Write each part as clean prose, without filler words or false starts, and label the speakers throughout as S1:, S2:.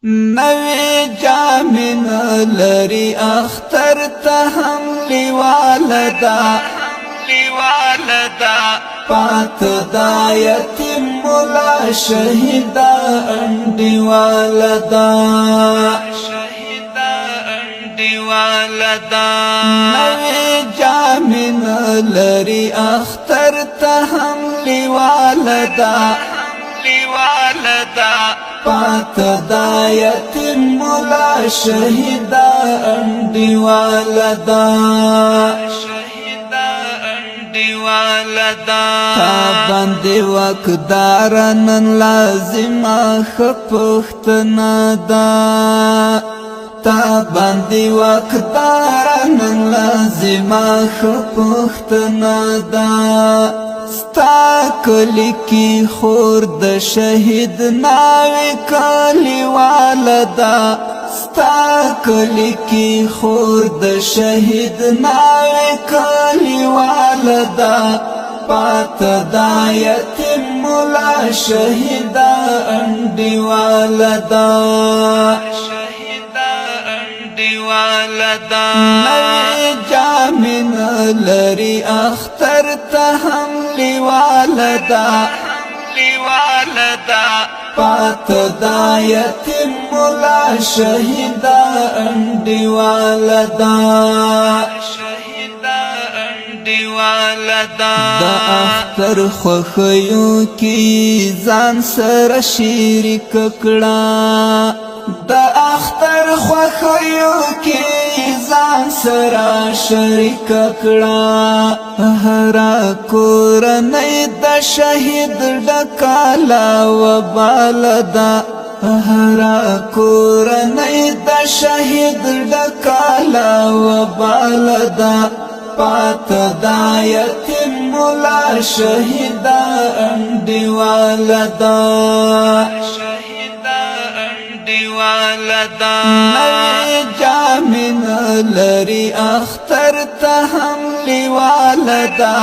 S1: نوی جامن لری اختر تهم لیوالدا پات دا یتیم مولا شہیدا انڈی والدا نوی جامن لری اختر تهم لیوالدا پات دا یتیم مولا شہیدا انڈی والدا تا باندې وقدارن لازم خپختنا دا تا باندې وقدارن لازم خپختنا دا ستا کلی کی خور د شهید ناوی کلی والدا ستا کلی کی خور د شهید ناوی کلی والدا پات دا یتیم مولا شهیدا انڈی والدا نوی جامن لری اختر تهم لیوالدا پات دا یتیم مولا شہیدا انڈی والدا دا اختر خوخیو کی ځان سره شریک کړه دا اختر خوخیو کی ځان سره شریک کړه هر کورنۍ د شهید ډکالا و بالدا هر کورنۍ د شهید ډکالا و بالدا پات دا یتیم مولا شہیدا انڈی والدا نوی جامن لری اختر تهم لیوالدا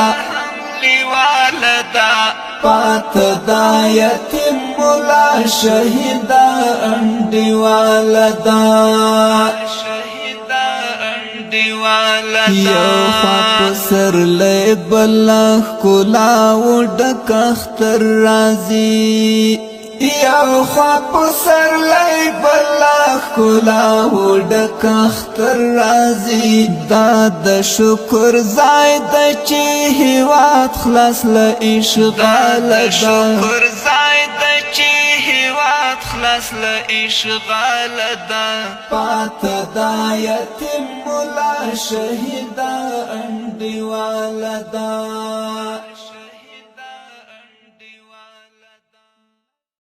S1: پات دا یتیم مولا شہیدا انڈی والدا یو خواپ سر لے بلخ کلاو ڈک اختر رازی یو خواپ سر لے بلخ کلاو ڈک اختر رازی داد شکر زائد چی ہیوات خلاص لاشغال خلاص لاشغال دا پات دا یتیم مولا شہیدا انڈی والدا